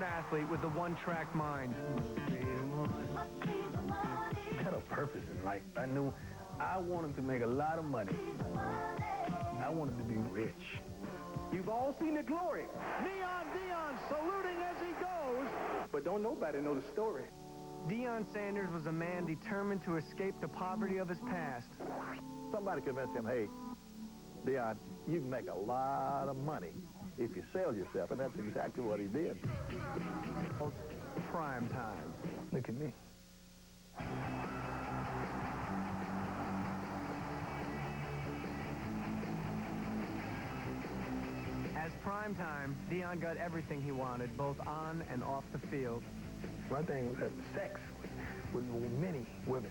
athlete with a one-track mind. I had a purpose in life. I knew I wanted to make a lot of money. I wanted to be rich. You've all seen the glory. Deion saluting as he goes. But don't nobody know the story. Deion Sanders was a man determined to escape the poverty of his past. Somebody convinced him, hey, Deion, you can make a lot of money if you sell yourself, and that's exactly what he did. Prime time. Look at me. As prime time, Deion got everything he wanted, both on and off the field. My thing was having sex with many women.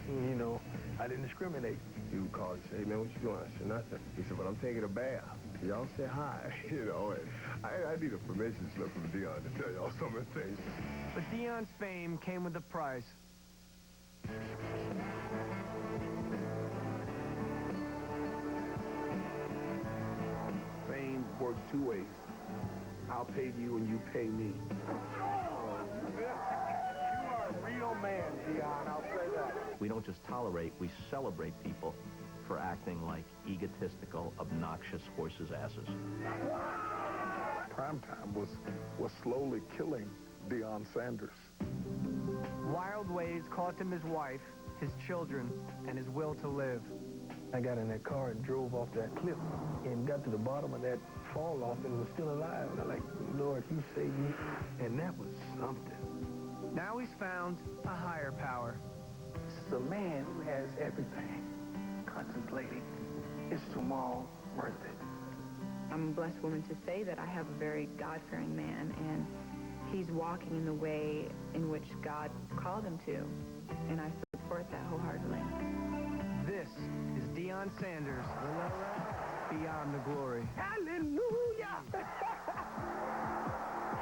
You know, I didn't discriminate. He would call and say, hey, man, what you doing? I said, nothing. He said, well, I'm taking a bath. Y'all say hi, you know. And I need a permission slip from Deion to tell y'all some of the things. But Deion's fame came with a price. Fame works two ways. I'll pay you and you pay me. You are a real man, Deion, I'll say that. We don't just tolerate, we celebrate people for acting like egotistical, obnoxious horses' asses. Primetime was slowly killing Deion Sanders. Wild ways cost him his wife, his children, and his will to live. I got in that car and drove off that cliff and got to the bottom of that fall off and was still alive. And I'm like, Lord, you saved me. And that was something. Now he's found a higher power. This is a man who has everything, contemplating, is tomorrow worth it? I'm a blessed woman to say that I have a very God-fearing man, and he's walking in the way in which God called him to, and I support that wholeheartedly. This is Deion Sanders, Beyond the Glory. Hallelujah!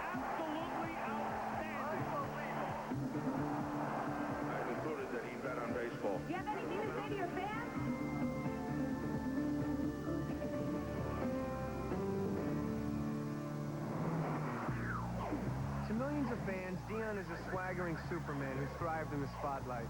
Absolutely outstanding. I concluded that he bet on baseball. Do you have anything to say to your fans? To millions of fans, Deion is a swaggering Superman who thrived in the spotlight.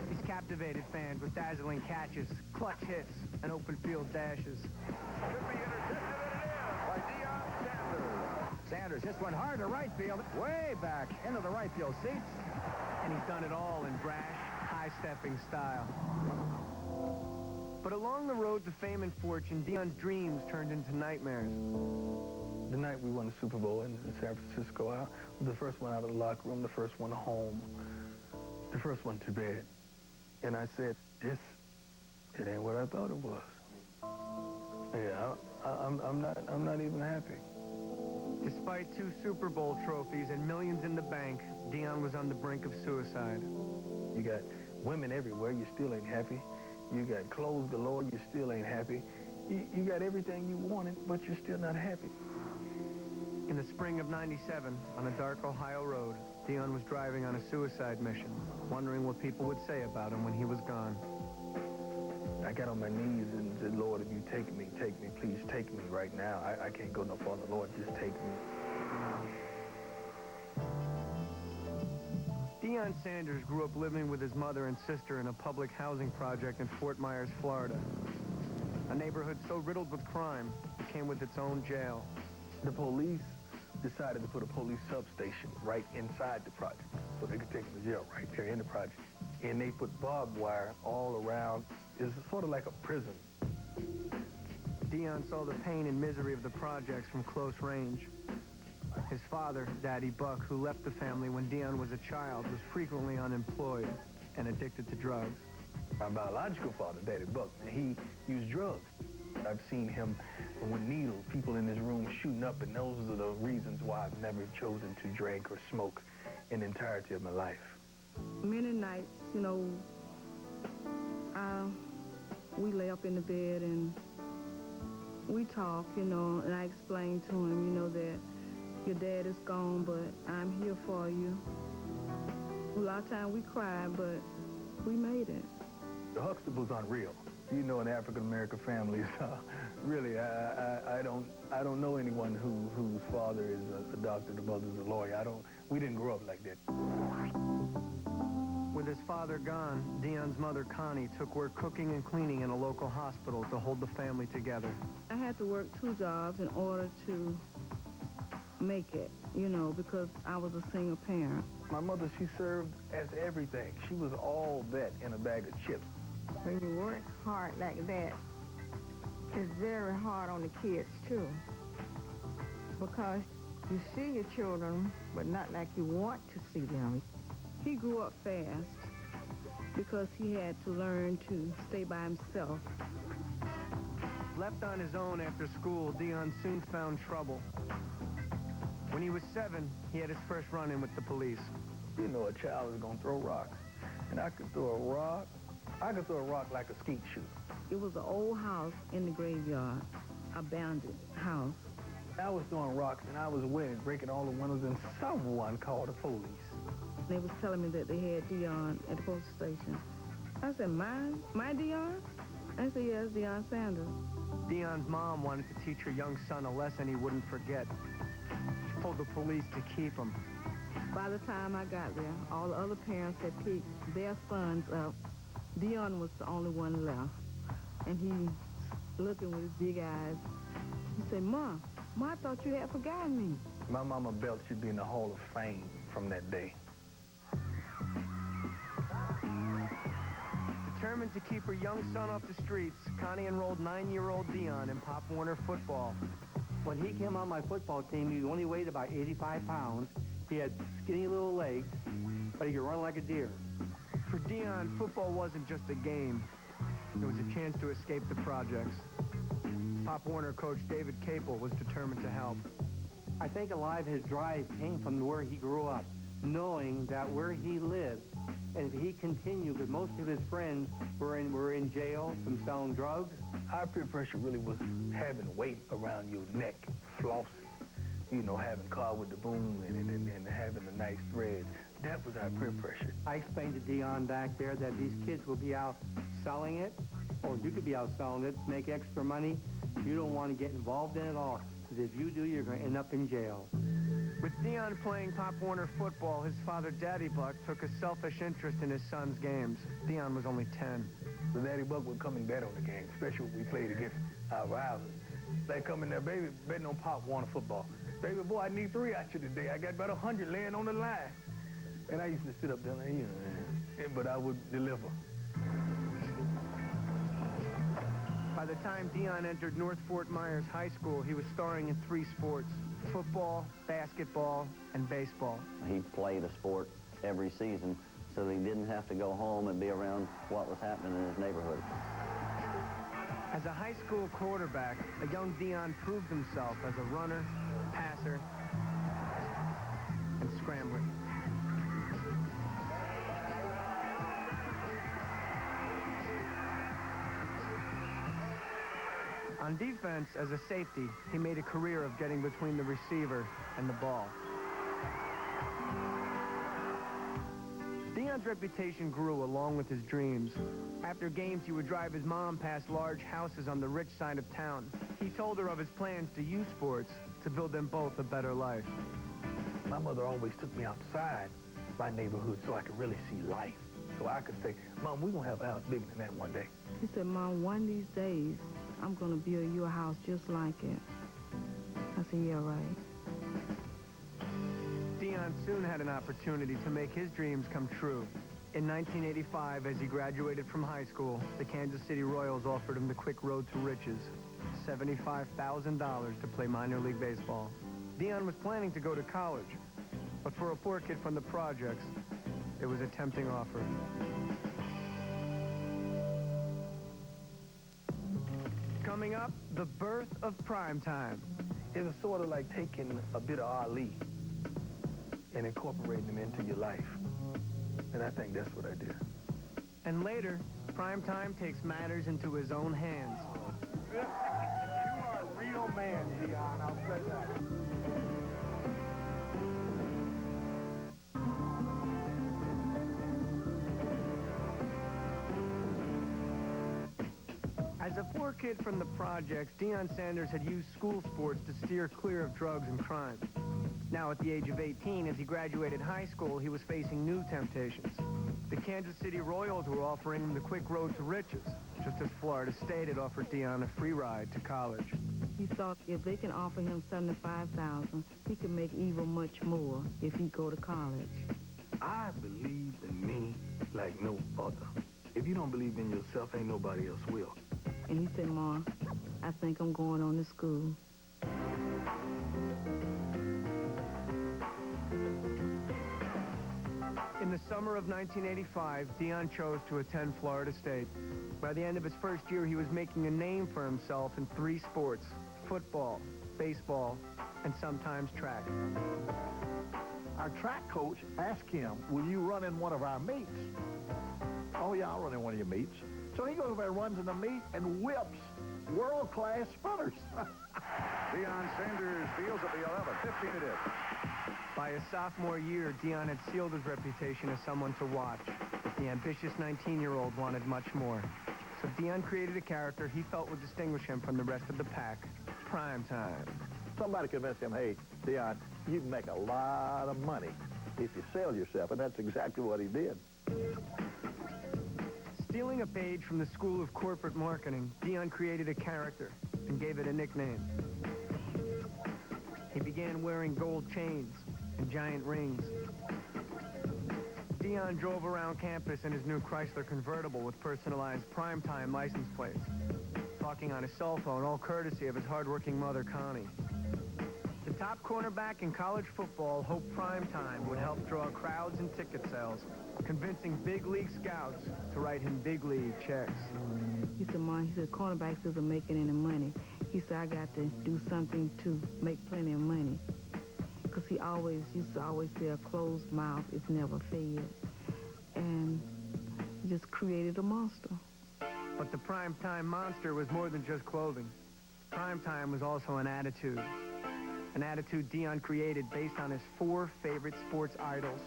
He's captivated fans with dazzling catches, clutch hits, and open field dashes. Could be intercepted, and it is by Deion Sanders. Sanders just went hard to right field, way back into the right field seats. And he's done it all in brash, high-stepping style. But along the road to fame and fortune, Deion's dreams turned into nightmares. The night we won the Super Bowl in San Francisco, I was the first one out of the locker room, the first one home, the first one to bed. And I said, it ain't what I thought it was. Yeah, I'm not even happy. Despite 2 Super Bowl trophies and millions in the bank, Deion was on the brink of suicide. You got women everywhere, you still ain't happy. You got clothes galore, you still ain't happy. You got everything you wanted, but you're still not happy. In the spring of '97, on a dark Ohio road, Deion was driving on a suicide mission, wondering what people would say about him when he was gone. I got on my knees and said, Lord, if you take me, please take me right now. I can't go no farther. Lord, just take me. Deion Sanders grew up living with his mother and sister in a public housing project in Fort Myers, Florida. A neighborhood so riddled with crime, it came with its own jail. The police decided to put a police substation right inside the project so they could take him to jail right there in the project. And they put barbed wire all around. It's sort of like a prison. Deion saw the pain and misery of the projects from close range. His father, Daddy Buck, who left the family when Deion was a child, was frequently unemployed and addicted to drugs. My biological father, Daddy Buck, he used drugs. I've seen him with needles, people in his room shooting up, and those are the reasons why I've never chosen to drink or smoke in the entirety of my life. Many nights, you know, we lay up in the bed and we talk, you know, and I explain to him, you know, that your dad is gone, but I'm here for you. A lot of times we cried, but we made it. The Huxtable's unreal. You know, in African-American families, Really, I don't know anyone whose father is a doctor, the mother's a lawyer. We didn't grow up like that. With his father gone, Deion's mother, Connie, took work cooking and cleaning in a local hospital to hold the family together. I had to work 2 jobs in order to make it, you know, because I was a single parent. My mother, she served as everything. She was all that in a bag of chips. When you work hard like that, it's very hard on the kids, too. Because you see your children, but not like you want to see them. He grew up fast because he had to learn to stay by himself. Left on his own after school, Deion soon found trouble. When he was 7, he had his first run-in with the police. You know, a child is gonna throw rocks, and I could throw a rock. I could throw a rock like a skeet shooter. It was an old house in the graveyard, abandoned house. I was throwing rocks, and I was winning, breaking all the windows, and someone called the police. They was telling me that they had Deion at the police station. I said, mine? My Deion? I said, yes, Deion Sanders. Deion's mom wanted to teach her young son a lesson he wouldn't forget. She told the police to keep him. By the time I got there, all the other parents had picked their sons up. Deion was the only one left. And he, looking with his big eyes, he said, Mom, I thought you had forgotten me. My mama belt should be in the Hall of Fame from that day. Determined to keep her young son off the streets, Connie enrolled 9-year-old Deion in Pop Warner football. When he came on my football team, he only weighed about 85 pounds. He had skinny little legs, but he could run like a deer. For Deion, football wasn't just a game. It was a chance to escape the projects. Pop Warner coach David Capel was determined to help. I think a lot of his drive came from where he grew up, knowing that where he lived, and if he continued, because most of his friends were in jail from selling drugs. Our peer pressure really was having weight around your neck, flossing, you know, having car with the boom and having a nice thread. That was our peer pressure. I explained to Deion back there that these kids will be out selling it, or you could be out selling it, make extra money. You don't want to get involved in it all, because if you do, you're going to end up in jail. With Deion playing Pop Warner football, his father, Daddy Buck, took a selfish interest in his son's games. Deion was only 10. So Daddy Buck would come and bet on the game, especially when we played against our rivals. They come in there, baby, betting on Pop Warner football. Baby boy, I need 3 out you today. I got about 100 laying on the line. And I used to sit up there like, you know, but I would deliver. By the time Deion entered North Fort Myers High School, he was starring in 3 sports: football, basketball, and baseball. He played a sport every season, so he didn't have to go home and be around what was happening in his neighborhood. As a high school quarterback, a young Deion proved himself as a runner, passer, and scrambler. On defense, as a safety, he made a career of getting between the receiver and the ball. Deion's reputation grew along with his dreams. After games, he would drive his mom past large houses on the rich side of town. He told her of his plans to use sports to build them both a better life. My mother always took me outside my neighborhood so I could really see life. So I could say, Mom, we're going to have a house bigger than that one day. He said, Mom, one of these days, I'm going to build you a house just like it. I said, yeah, right. Deion soon had an opportunity to make his dreams come true. In 1985, as he graduated from high school, the Kansas City Royals offered him the quick road to riches, $75,000 to play minor league baseball. Deion was planning to go to college, but for a poor kid from the projects, it was a tempting offer. Coming up, the birth of primetime. It was sort of like taking a bit of Ali and incorporating them into your life. And I think that's what I did. And later, primetime takes matters into his own hands. You are a real man, Deion, I'll say that. As a poor kid from the projects, Deion Sanders had used school sports to steer clear of drugs and crime. Now at the age of 18, as he graduated high school, he was facing new temptations. The Kansas City Royals were offering him the quick road to riches, just as Florida State had offered Deion a free ride to college. He thought if they can offer him $75,000, he could make even much more if he go to college. I believe in me like no other. If you don't believe in yourself, ain't nobody else will. And he said, Ma, I think I'm going on to school. In the summer of 1985, Deion chose to attend Florida State. By the end of his first year, he was making a name for himself in 3 sports: football, baseball, and sometimes track. Our track coach asked him, will you run in one of our meets? Oh, yeah, I'll run in one of your meets. So he goes over there, runs in the meet, and whips world-class sprinters. Deion Sanders fields at the 11, 15 it is. By his sophomore year, Deion had sealed his reputation as someone to watch. But the ambitious 19-year-old wanted much more. So Deion created a character he felt would distinguish him from the rest of the pack: Prime Time. Somebody convinced him, hey, Deion, you can make a lot of money if you sell yourself, and that's exactly what he did. Stealing a page from the School of Corporate Marketing, Deion created a character and gave it a nickname. He began wearing gold chains and giant rings. Deion drove around campus in his new Chrysler convertible with personalized Primetime license plates, talking on his cell phone, all courtesy of his hardworking mother, Connie. The top cornerback in college football hoped Primetime would help draw crowds and ticket sales, convincing big league scouts to write him big league checks. He said, Ma, he said, cornerbacks isn't making any money. He said, I got to do something to make plenty of money. Because he used to always say a closed mouth is never fed. And he just created a monster. But the Primetime monster was more than just clothing. Primetime was also an attitude. An attitude Deion created based on his 4 favorite sports idols.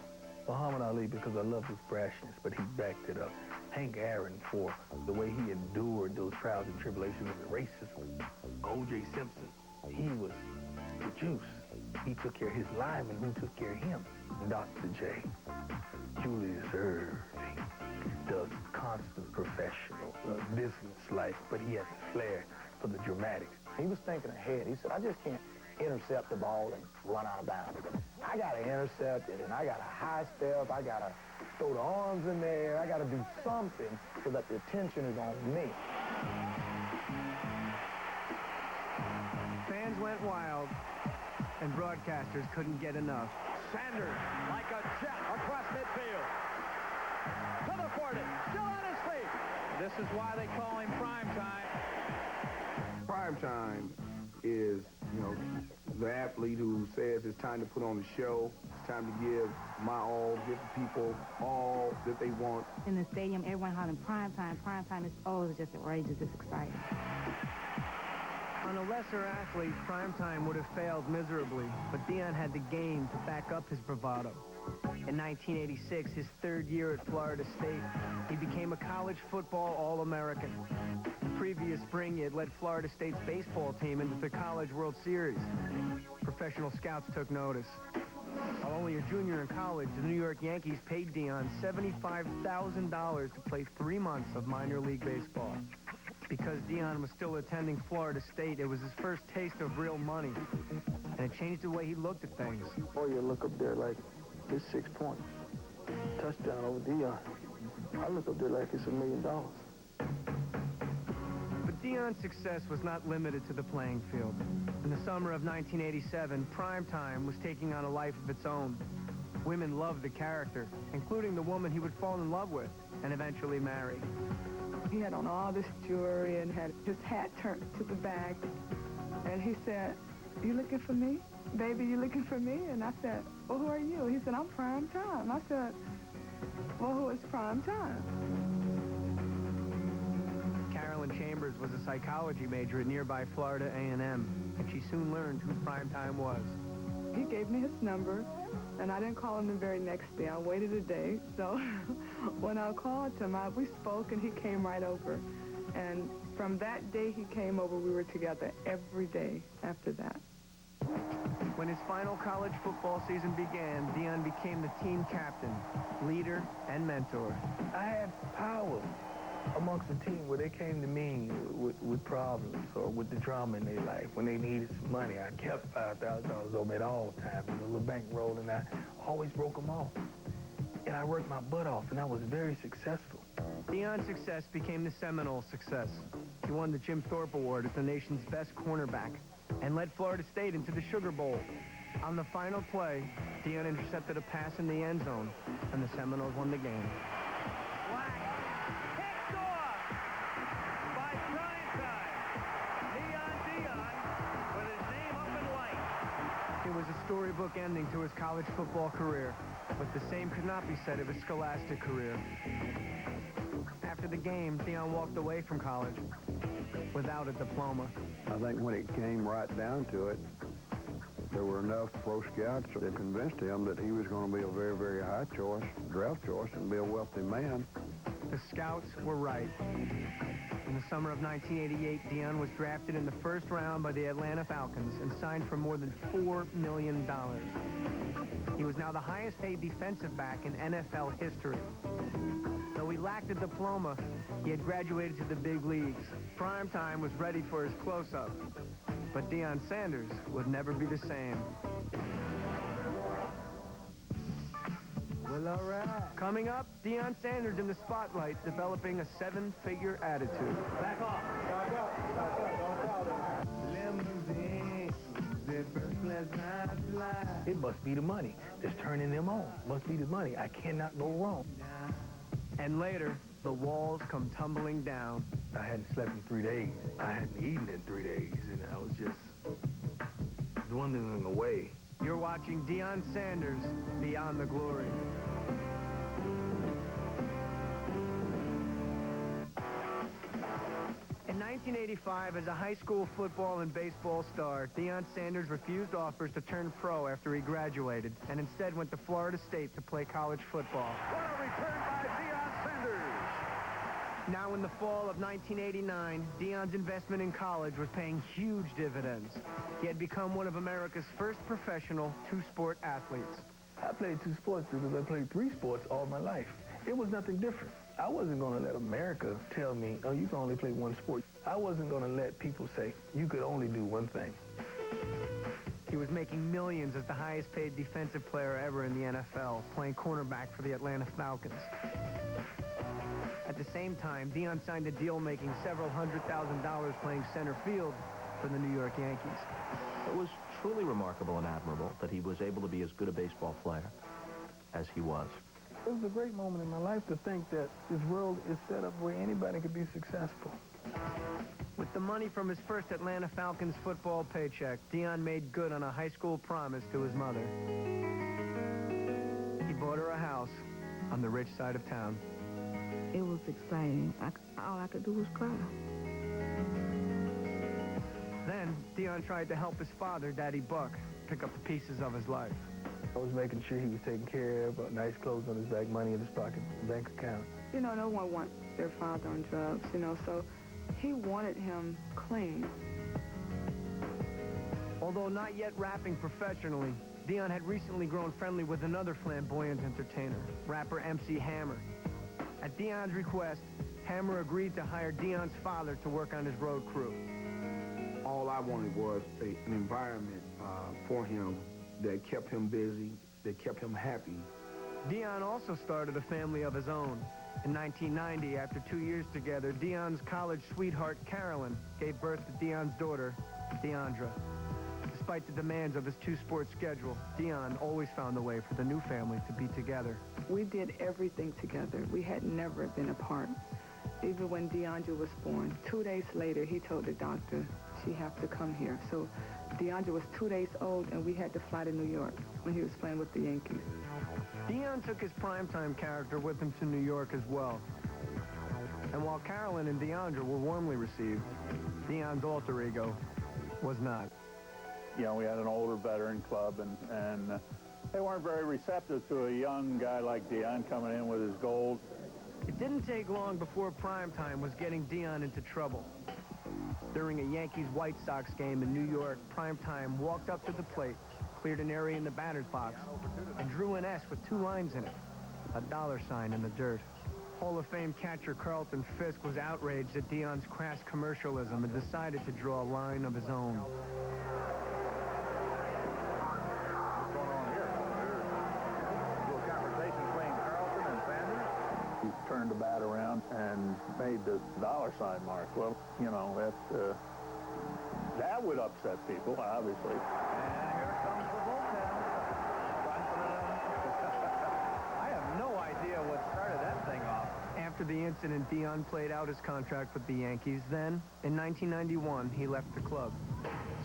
Muhammad Ali, because I love his brashness, but he backed it up. Hank Aaron, for the way he endured those trials and tribulations of racism. O.J. Simpson, he was the juice. He took care of his linemen, who took care of him. Dr. J, Julius Erving, the constant professional, business life, but he has a flair for the dramatic. He was thinking ahead. He said, I just can't intercept the ball and run out of bounds. I got to intercept it, and I got to high step. I got to throw the arms in there. I got to do something so that the attention is on me. Fans went wild, and broadcasters couldn't get enough. Sanders, like a jet across midfield. To the 40, still on his feet. This is why they call him Primetime. Primetime is, the athlete who says it's time to put on a show, it's time to give my all, give the people all that they want. In the stadium, everyone hollering Primetime. Primetime is always just outrageous. It's exciting. On a lesser athlete, Primetime would have failed miserably, but Deion had the game to back up his bravado. In 1986, his 3rd year at Florida State, he became a college football All-American. The previous spring, he had led Florida State's baseball team into the College World Series. Professional scouts took notice. While only a junior in college, the New York Yankees paid Deion $75,000 to play 3 months of minor league baseball. Because Deion was still attending Florida State, it was his first taste of real money, and it changed the way he looked at things. Or you look up there like, it's 6 points. Touchdown over Deion. I look up there like it's $1 million. But Deion's success was not limited to the playing field. In the summer of 1987, Primetime was taking on a life of its own. Women loved the character, including the woman he would fall in love with and eventually marry. He had on all this jewelry and had his hat turned to the back. And he said, you looking for me? Baby, you looking for me? And I said, well, who are you? He said, I'm Primetime. I said, well, who is Primetime? Carolyn Chambers was a psychology major at nearby Florida A&M, and she soon learned who Primetime was. He gave me his number, and I didn't call him the very next day. I waited a day. So when I called him, we spoke, and he came right over. And From that day he came over, we were together every day after that. When his final college football season began, Deion became the team captain, leader, and mentor. I had power amongst the team where they came to me with problems or with the drama in their life. When they needed some money, I kept $5,000 over at all times. There was a little bankroll, and I always broke them off. And I worked my butt off, and I was very successful. Deion's success became the Seminole success. He won the Jim Thorpe Award as the nation's best cornerback and led Florida State into the Sugar Bowl. On the final play, Deion intercepted a pass in the end zone, and the Seminoles won the game. Kicked off by Primetime. Deion with his name up in lights. It was a storybook ending to his college football career, but the same could not be said of his scholastic career. After the game, Deion walked away from college without a diploma. I think when it came right down to it, there were enough pro scouts that convinced him that he was going to be a very, very high choice, draft choice, and be a wealthy man. The scouts were right. In the summer of 1988, Deion was drafted in the first round by the Atlanta Falcons and signed for more than $4 million. He was now the highest paid defensive back in NFL history. Though he lacked a diploma, he had graduated to the big leagues. Primetime was ready for his close-up. But Deion Sanders would never be the same. Well, all right. Coming up, Deion Sanders in the spotlight, developing a seven-figure attitude. Back off. It must be the money that's turning them on. Must be the money. I cannot go wrong. And later, the walls come tumbling down. I hadn't slept in 3 days. I hadn't eaten in 3 days, and I was just dwindling away. You're watching Deion Sanders, Beyond the Glory. In 1985, as a high school football and baseball star, Deion Sanders refused offers to turn pro after he graduated, and instead went to Florida State to play college football. What a return by Deion Sanders. Now in the fall of 1989, Deion's investment in college was paying huge dividends. He had become one of America's first professional two-sport athletes. I played two sports because I played three sports all my life. It was nothing different. I wasn't going to let America tell me, oh, you can only play one sport. I wasn't going to let people say, you could only do one thing. He was making millions as the highest paid defensive player ever in the NFL, playing cornerback for the Atlanta Falcons. At the same time, Deion signed a deal making several $100,000 playing center field for the New York Yankees. It was truly remarkable and admirable that he was able to be as good a baseball player as he was. It was a great moment in my life to think that this world is set up where anybody could be successful. With the money from his first Atlanta Falcons football paycheck, Deion made good on a high school promise to his mother. He bought her a house on the rich side of town. It was exciting. All I could do was cry. Then, Deion tried to help his father, Daddy Buck, pick up the pieces of his life. I was making sure he was taken care of, nice clothes on his back, money in his pocket, bank account. You know, no one wants their father on drugs, you know, so he wanted him clean. Although not yet rapping professionally, Deion had recently grown friendly with another flamboyant entertainer, rapper MC Hammer. At Deion's request, Hammer agreed to hire Deion's father to work on his road crew. All I wanted was an environment for him that kept him busy, that kept him happy. Deion also started a family of his own. In 1990, after 2 years together, Deion's college sweetheart, Carolyn, gave birth to Deion's daughter, Deandra. Despite the demands of his two-sport schedule, Deion always found a way for the new family to be together. We did everything together. We had never been apart. Even when Deandra was born, 2 days later, he told the doctor she had to come here. So Deandra was 2 days old, and we had to fly to New York when he was playing with the Yankees. Deion took his primetime character with him to New York as well. And while Carolyn and Deandra were warmly received, Deion's alter ego was not. You know, we had an older veteran club, and they weren't very receptive to a young guy like Deion coming in with his gold. It didn't take long before primetime was getting Deion into trouble. During a Yankees-White Sox game in New York, Primetime walked up to the plate, cleared an area in the batter's box, and drew an S with 2 lines in it, a $sign in the dirt. Hall of Fame catcher Carlton Fisk was outraged at Deion's crass commercialism and decided to draw a line of his own. What's going on here? There's a little conversation between Carlton and Sanders. He turned the bat around and made the $sign mark. Well, you know, that would upset people, obviously. And here comes the bullpen. I have no idea what started that thing off. After the incident, Deion played out his contract with the Yankees. Then, in 1991, he left the club,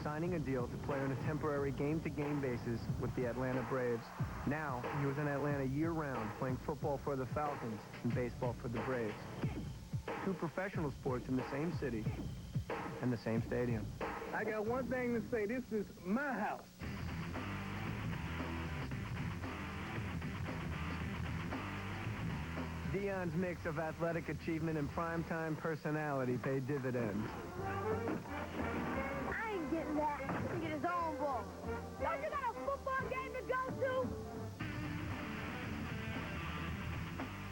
signing a deal to play on a temporary game-to-game basis with the Atlanta Braves. Now, he was in Atlanta year-round, playing football for the Falcons and baseball for the Braves. 2 professional sports in the same city and the same stadium. I got one thing to say. This is my house. Deion's mix of athletic achievement and primetime personality paid dividends. I ain't getting that. He get his own ball. Don't you got a football game to go to?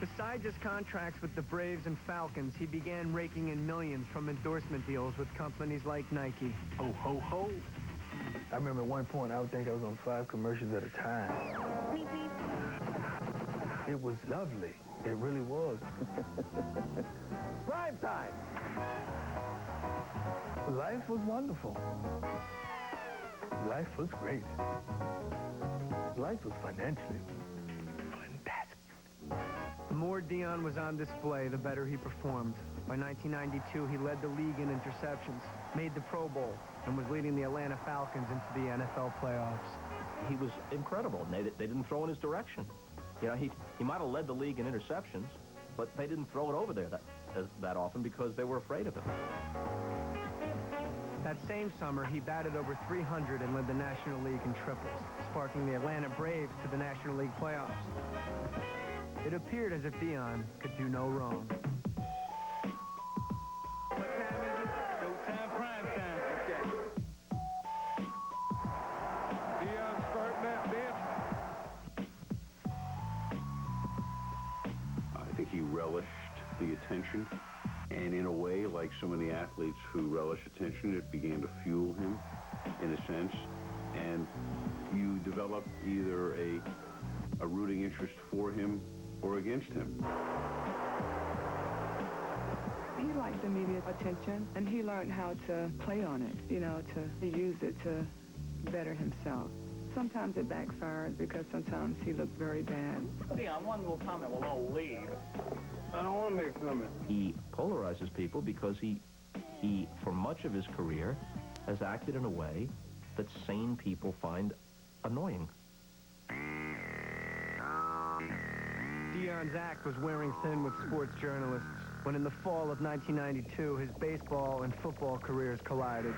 Besides his contracts with the Braves and Falcons, he began raking in millions from endorsement deals with companies like Nike. Ho, ho, ho. I remember at one point I would think I was on 5 commercials at a time. Beep, beep. It was lovely. It really was. Prime time. Life was wonderful. Life was great. Life was financially fantastic. The more Deion was on display, the better he performed. By 1992, he led the league in interceptions, made the Pro Bowl, and was leading the Atlanta Falcons into the NFL playoffs. He was incredible. They didn't throw in his direction. You know, he might have led the league in interceptions, but they didn't throw it over there that often because they were afraid of him. That same summer, he batted over 300 and led the National League in triples, sparking the Atlanta Braves to the National League playoffs. It appeared as if Deion could do no wrong. What time is it? Showtime, prime time. Okay. Deion starting that bench. I think he relished the attention, and in a way, like so many athletes who relish attention, it began to fuel him, in a sense, and you develop either a rooting interest for him or against him. He liked the media attention, and he learned how to play on it, you know, to use it to better himself. Sometimes it backfires because sometimes he looked very bad. Deion, one little comment, we'll all leave. I don't want to make a comment. He polarizes people because he, for much of his career, has acted in a way that sane people find annoying. Deion's act was wearing thin with sports journalists when in the fall of 1992, his baseball and football careers collided.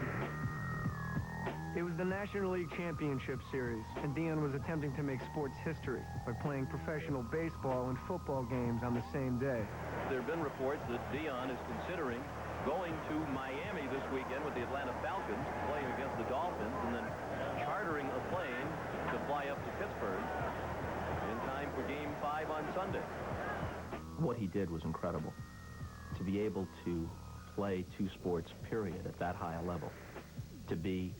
It was the National League Championship Series, and Deion was attempting to make sports history by playing professional baseball and football games on the same day. There have been reports that Deion is considering going to Miami this weekend with the Atlanta Falcons, playing against the Dolphins, and then chartering a plane to fly up to Pittsburgh in time for Game 5 on Sunday. What he did was incredible. To be able to play 2 sports, period, at that high a level. To be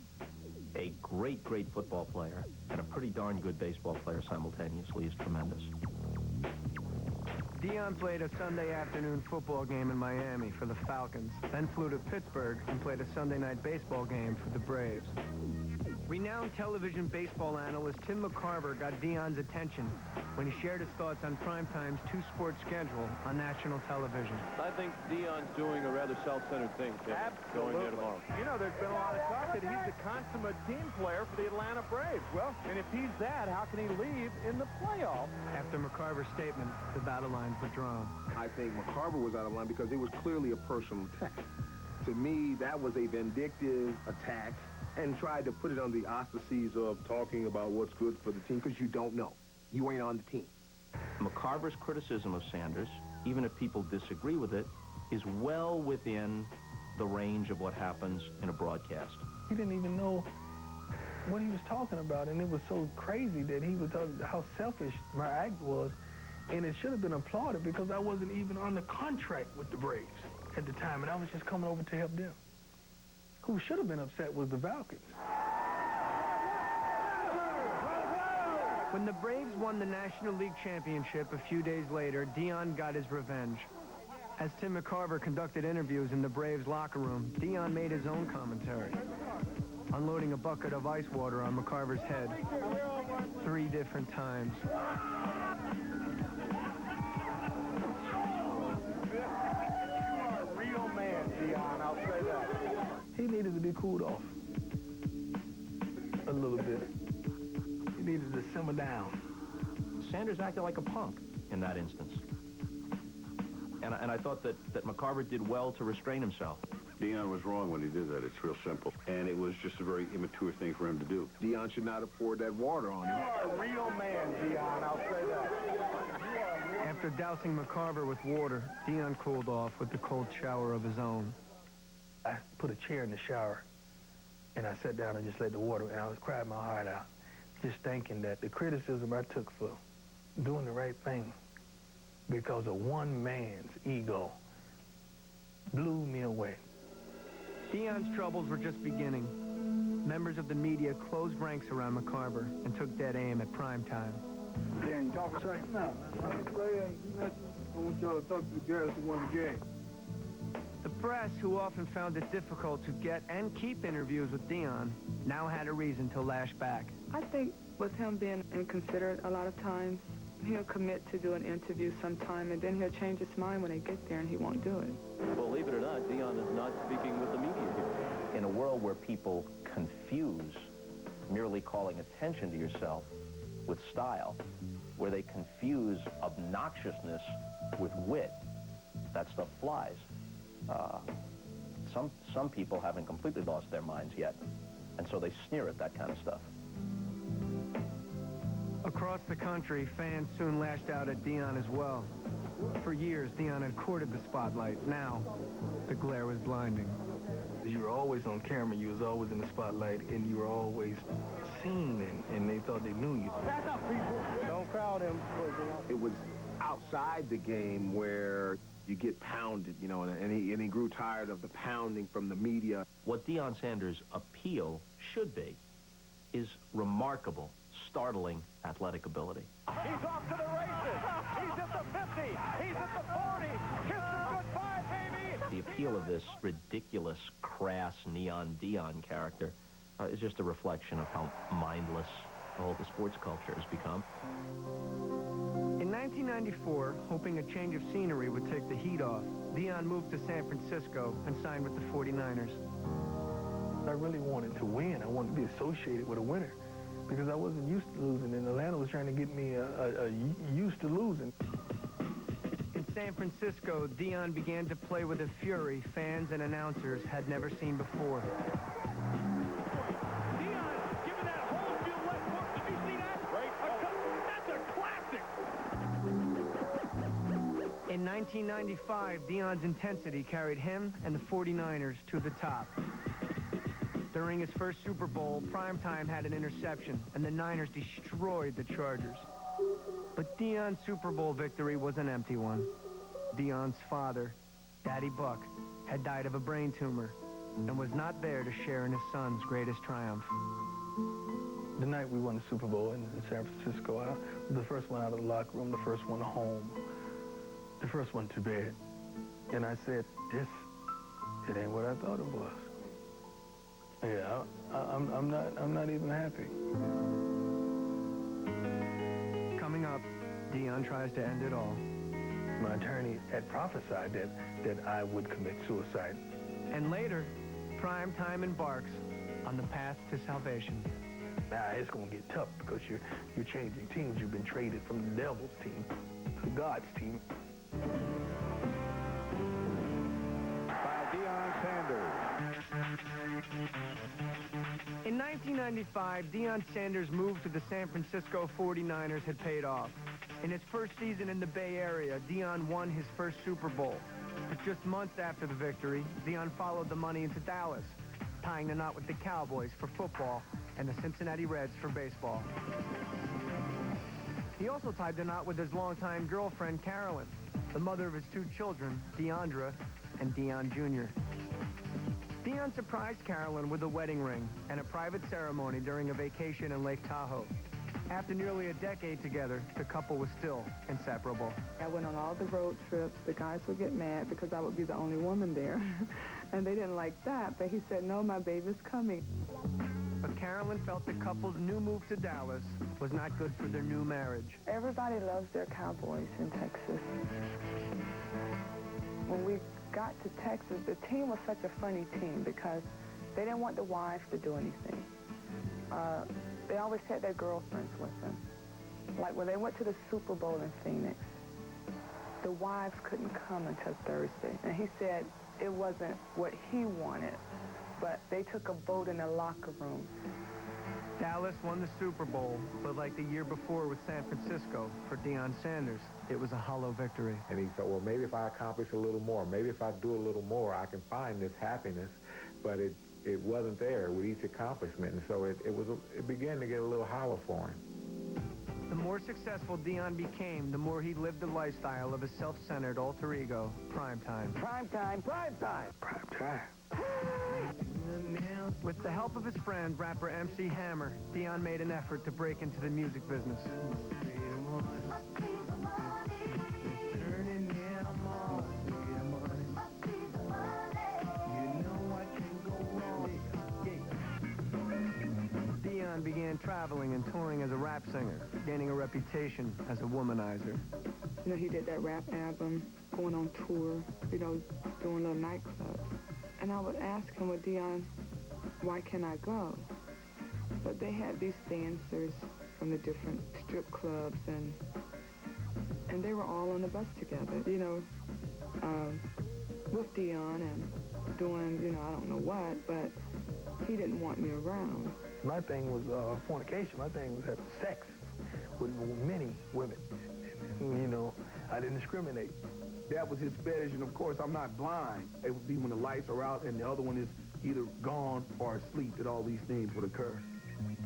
a great, great football player and a pretty darn good baseball player simultaneously is tremendous. Deion played a Sunday afternoon football game in Miami for the Falcons, then flew to Pittsburgh and played a Sunday night baseball game for the Braves. Renowned television baseball analyst Tim McCarver got Deion's attention when he shared his thoughts on Primetime's 2-sport schedule on national television. I think Deion's doing a rather self-centered thing, Tim, going there tomorrow. You know, there's been a lot of talk that he's a consummate team player for the Atlanta Braves. Well, and if he's that, how can he leave in the playoffs? After McCarver's statement, the battle lines were drawn. I think McCarver was out of line because it was clearly a personal attack. To me, that was a vindictive attack and tried to put it on the auspices of talking about what's good for the team because you don't know. You ain't on the team. McCarver's criticism of Sanders, even if people disagree with it, is well within the range of what happens in a broadcast. He didn't even know what he was talking about, and it was so crazy that he was talking how selfish my act was, and it should have been applauded because I wasn't even on the contract with the Braves at the time, and I was just coming over to help them. Who should have been upset was the Falcons. When the Braves won the National League Championship a few days later, Deion got his revenge. As Tim McCarver conducted interviews in the Braves locker room, Deion made his own commentary, unloading a bucket of ice water on McCarver's head 3 different times. Real man, Deion, I'll say that. He needed to be cooled off a little bit. He needed to simmer down. Sanders acted like a punk in that instance. And I thought that McCarver did well to restrain himself. Deion was wrong when he did that. It's real simple. And it was just a very immature thing for him to do. Deion should not have poured that water on him. You are a real man, Deion, I'll say that. After dousing McCarver with water, Deion cooled off with the cold shower of his own. I put a chair in the shower, and I sat down and just let the water, and I was crying my heart out, just thinking that the criticism I took for doing the right thing because of one man's ego blew me away. Deion's troubles were just beginning. Members of the media closed ranks around McCarver and took dead aim at prime time. Dan, you talking to us? No. I want y'all to talk to the girls who won the game. The press, who often found it difficult to get and keep interviews with Deion, now had a reason to lash back. I think with him being inconsiderate a lot of times, he'll commit to do an interview sometime, and then he'll change his mind when they get there, and he won't do it. Believe it or not, Deion is not speaking with the media here. In a world where people confuse merely calling attention to yourself with style, where they confuse obnoxiousness with wit, that stuff flies. Some people haven't completely lost their minds yet, and so they sneer at that kind of stuff. Across the country, fans soon lashed out at Deion as well. For years, Deion had courted the spotlight. Now, the glare was blinding. You were always on camera, you was always in the spotlight, and you were always seen, and they thought they knew you. Back up, people. Don't crowd him. It was outside the game where you get pounded, you know, and he grew tired of the pounding from the media. What Deion Sanders' appeal should be is remarkable, startling athletic ability. He's off to the races. He's at the 50. He's at the 40. Kiss him goodbye, baby. The appeal of this ridiculous, crass, neon Deion character is just a reflection of how mindless all the sports culture has become. In 1994, hoping a change of scenery would take the heat off, Deion moved to San Francisco and signed with the 49ers. I really wanted to win. I wanted to be associated with a winner because I wasn't used to losing, and Atlanta was trying to get me used to losing. In San Francisco, Deion began to play with a fury fans and announcers had never seen before. Deion giving that whole field left hook. Did you see that? Great. That's a classic. In 1995, Deion's intensity carried him and the 49ers to the top. During his first Super Bowl, Primetime had an interception, and the Niners destroyed the Chargers. But Deion's Super Bowl victory was an empty one. Deion's father, Daddy Buck, had died of a brain tumor and was not there to share in his son's greatest triumph. The night we won the Super Bowl in San Francisco, I was the first one out of the locker room, the first one home, the first one to bed. And I said, it ain't what I thought it was. Yeah, I'm not even happy. Coming up, Deion tries to end it all. My attorney had prophesied that I would commit suicide. And later, Primetime embarks on the path to salvation. Now, it's going to get tough because you're changing teams. You've been traded from the devil's team to God's team. By Deion Sanders. In 1995, Deion Sanders' move to the San Francisco 49ers had paid off. In his first season in the Bay Area, Deion won his first Super Bowl. But just months after the victory, Deion followed the money into Dallas, tying the knot with the Cowboys for football and the Cincinnati Reds for baseball. He also tied the knot with his longtime girlfriend, Carolyn, the mother of his two children, Deandra and Deion Jr. Deion surprised Carolyn with a wedding ring and a private ceremony during a vacation in Lake Tahoe. After nearly a decade together, the couple was still inseparable. I went on all the road trips. The guys would get mad because I would be the only woman there. And they didn't like that, but he said, no, my baby's coming. But Carolyn felt the couple's new move to Dallas was not good for their new marriage. Everybody loves their Cowboys in Texas. When we got to Texas, the team was such a funny team because they didn't want the wives to do anything. They always had their girlfriends with them. Like when they went to the Super Bowl in Phoenix, the wives couldn't come until Thursday. And he said it wasn't what he wanted, but they took a vote in the locker room. Dallas won the Super Bowl, but like the year before with San Francisco, for Deion Sanders, it was a hollow victory. And he thought, well, maybe if I accomplish a little more, maybe if I do a little more, I can find this happiness. But it wasn't there with each accomplishment, and so it began to get a little hollow for him. The more successful Deion became, the more he lived the lifestyle of his self-centered alter ego, Primetime. Primetime, primetime. Primetime. With the help of his friend, rapper MC Hammer, Deion made an effort to break into the music business. Deion began traveling and touring as a rap singer, gaining a reputation as a womanizer. You know, he did that rap album, going on tour, you know, doing little nightclubs. And I would ask him, well, Deion, why can't I go? But they had these dancers from the different strip clubs, and they were all on the bus together, you know, with Deion and doing, you know, I don't know what, but he didn't want me around. My thing was fornication. My thing was having sex with many women. And, you know, I didn't discriminate. That was his fetish, and of course, I'm not blind. It would be when the lights are out and the other one is either gone or asleep that all these things would occur.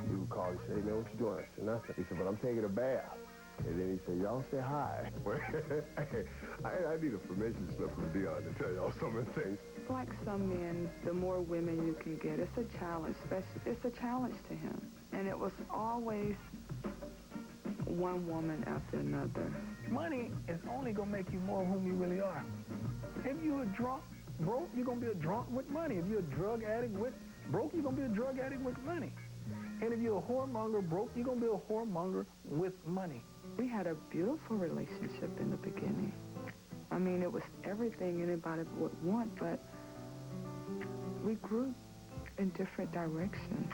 He would call and say, hey, man, what you doing? I said, nothing. He said, well, I'm taking a bath. And then he said, y'all say hi. I need a permission slip from Deion to tell y'all some of the things. Like some men, the more women you can get, it's a challenge. It's a challenge to him. And it was always one woman after another. Money is only going to make you more whom you really are. If you're a drunk, broke, you're going to be a drunk with money. If you're a drug addict with broke, you're going to be a drug addict with money. And if you're a whoremonger broke, you're going to be a whoremonger with money. We had a beautiful relationship in the beginning. I mean, it was everything anybody would want, but we grew in different directions.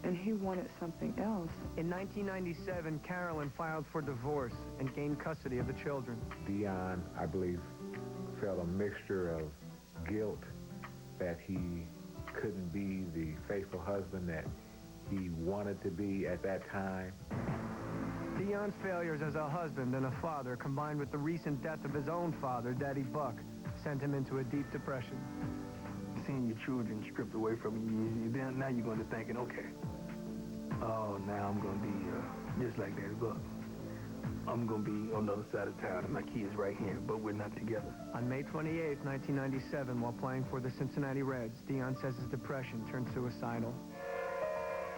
And he wanted something else. In 1997, Carolyn filed for divorce and gained custody of the children. Deion, I believe, felt a mixture of guilt that he couldn't be the faithful husband that he wanted to be at that time. Deion's failures as a husband and a father, combined with the recent death of his own father, Daddy Buck, sent him into a deep depression. Seeing your children stripped away from you, now you're going to thinking, okay, oh, now I'm going to be just like Daddy Buck. I'm going to be on the other side of town, and my kid's right here, but we're not together. On May 28, 1997, while playing for the Cincinnati Reds, Deion says his depression turned suicidal.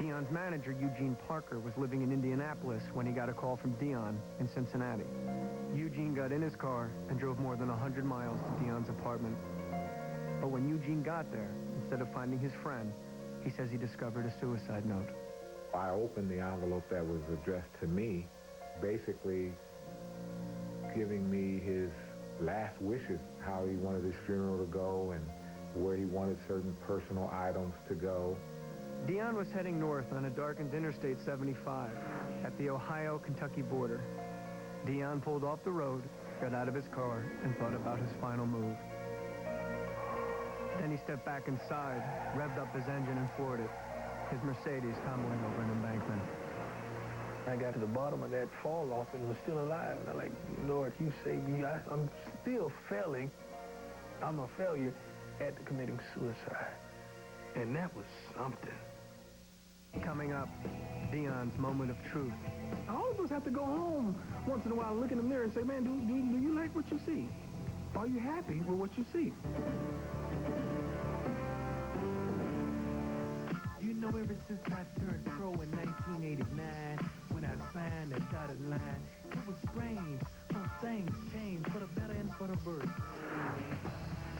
Deion's manager, Eugene Parker, was living in Indianapolis when he got a call from Deion in Cincinnati. Eugene got in his car and drove more than 100 miles to Deion's apartment. But when Eugene got there, instead of finding his friend, he says he discovered a suicide note. I opened the envelope that was addressed to me, basically giving me his last wishes, how he wanted his funeral to go and where he wanted certain personal items to go. Deion was heading north on a darkened Interstate 75 at the Ohio-Kentucky border. Deion pulled off the road, got out of his car, and thought about his final move. Then he stepped back inside, revved up his engine, and floored it. his Mercedes tumbling over an embankment. I got to the bottom of that fall off and was still alive. And I'm like, Lord, you saved me. I'm still failing. I'm a failure at committing suicide. And that was something. Coming up, Deion's moment of truth. All of us have to go home once in a while, look in the mirror and say, man, do you like what you see? Are you happy with what you see? You know, ever since I turned pro in 1989, when I signed that dotted line, it was strange. Some things changed for the better and for the worse.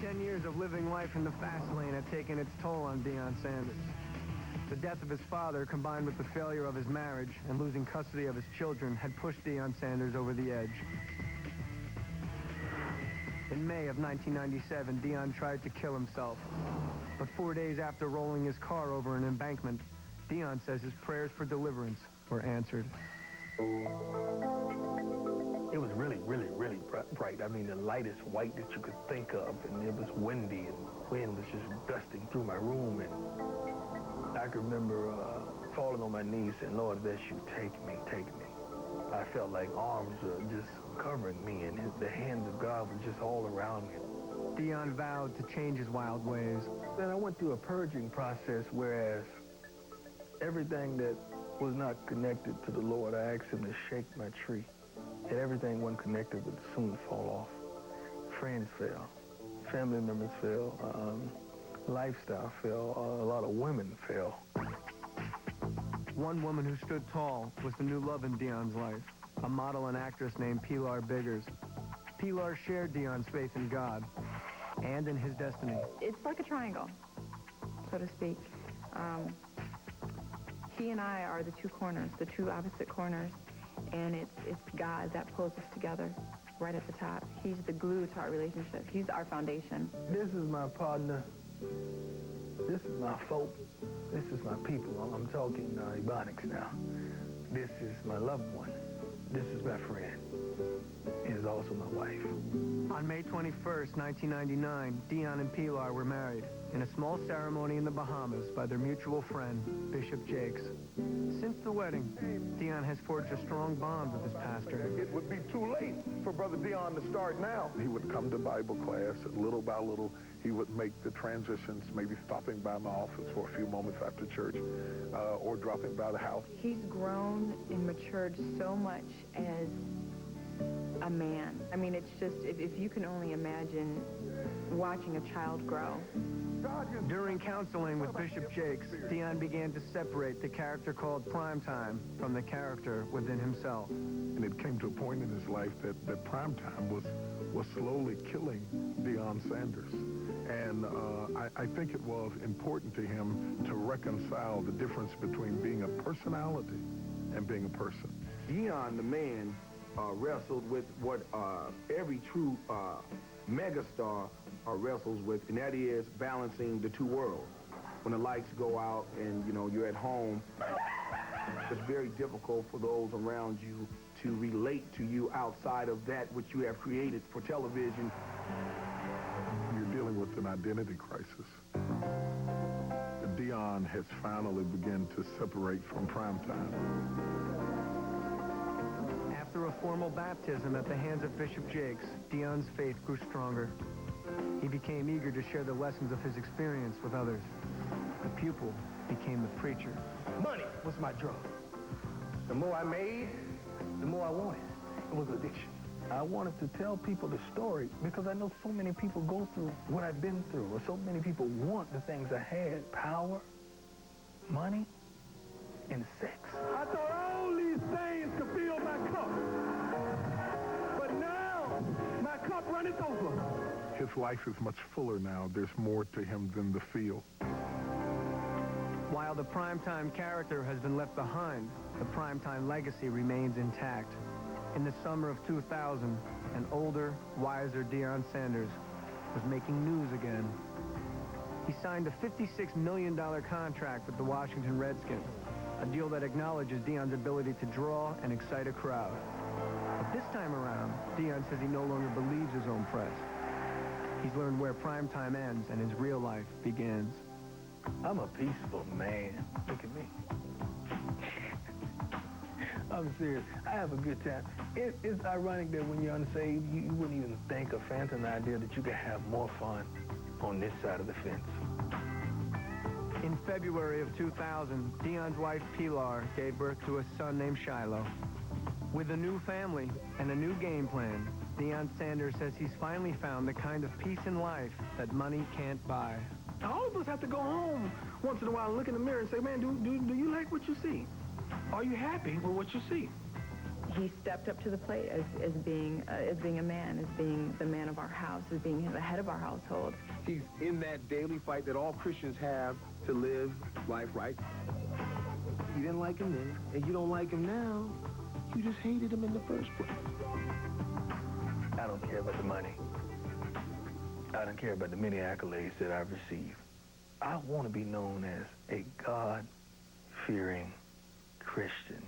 10 years of living life in the fast lane had taken its toll on Deion Sanders. The death of his father, combined with the failure of his marriage and losing custody of his children, had pushed Deion Sanders over the edge. In May of 1997, Deion tried to kill himself. But 4 days after rolling his car over an embankment, Deion says his prayers for deliverance were answered. It was really, really, really bright. I mean, the lightest white that you could think of, and it was windy, and wind was just gusting through my room, and I can remember falling on my knees saying, Lord, if you take me, take me. I felt like arms were just covering me, and the hands of God were just all around me. Deion vowed to change his wild ways. Then I went through a purging process, whereas everything that was not connected to the Lord, I asked him to shake my tree. And everything wasn't connected would soon fall off. Friends fell. Family members fell. Lifestyle fell. A lot of women fell. One woman who stood tall was the new love in Deion's life, a model and actress named Pilar Biggers. Pilar shared Deion's faith in God and in his destiny. It's like a triangle, so to speak. He and I are the two corners, the two opposite corners, and it's God that pulls us together right at the top. He's the glue to our relationship. He's our foundation. This is my partner. This is my folk. This is my people. I'm talking Ebonics now. This is my loved one. This is my friend. He is also my wife. On May 21st, 1999, Deion and Pilar were married in a small ceremony in the Bahamas by their mutual friend, Bishop Jakes. Since the wedding, Deion has forged a strong bond with his pastor. It would be too late for Brother Deion to start now. He would come to Bible class, and little by little, he would make the transitions, maybe stopping by my office for a few moments after church, or dropping by the house. He's grown and matured so much as a man. I mean, it's just, if you can only imagine watching a child grow. During counseling with Bishop Jakes, Deion began to separate the character called Primetime from the character within himself. And it came to a point in his life that Primetime was slowly killing Deion Sanders. And I think it was important to him to reconcile the difference between being a personality and being a person. Deion, the man, wrestled with what every true megastar wrestles with, and that is balancing the two worlds. When the lights go out and, you know, you're at home, it's very difficult for those around you to relate to you outside of that which you have created for television. You're dealing with an identity crisis. Deion has finally begun to separate from Primetime. After a formal baptism at the hands of Bishop Jakes, Deion's faith grew stronger. He became eager to share the lessons of his experience with others. The pupil became the preacher. Money was my drug. The more I made, the more I wanted. It was addiction. I wanted to tell people the story because I know so many people go through what I've been through, or so many people want the things I had: power, money, and sex. I thought all these things could fill my cup. But now, my cup runneth over. His life is much fuller now. There's more to him than the feel. While the Primetime character has been left behind, the Primetime legacy remains intact. In the summer of 2000, an older, wiser Deion Sanders was making news again. He signed a $56 million contract with the Washington Redskins, a deal that acknowledges Deion's ability to draw and excite a crowd. But this time around, Deion says he no longer believes his own press. He's learned where Primetime ends and his real life begins. I'm a peaceful man. Look at me. I'm serious. I have a good time. It's ironic that when you're unsaved, you wouldn't even think or fancy the idea that you could have more fun on this side of the fence. In February of 2000, Deion's wife, Pilar, gave birth to a son named Shiloh. With a new family and a new game plan, Deion Sanders says he's finally found the kind of peace in life that money can't buy. All of us have to go home once in a while and look in the mirror and say, man, do you like what you see? Are you happy with what you see? He stepped up to the plate as being a man, as being the man of our house, as being the head of our household. He's in that daily fight that all Christians have to live life right. You didn't like him then, and you don't like him now. You just hated him in the first place. I don't care about the money. I don't care about the many accolades that I've received. I want to be known as a God-fearing Christian.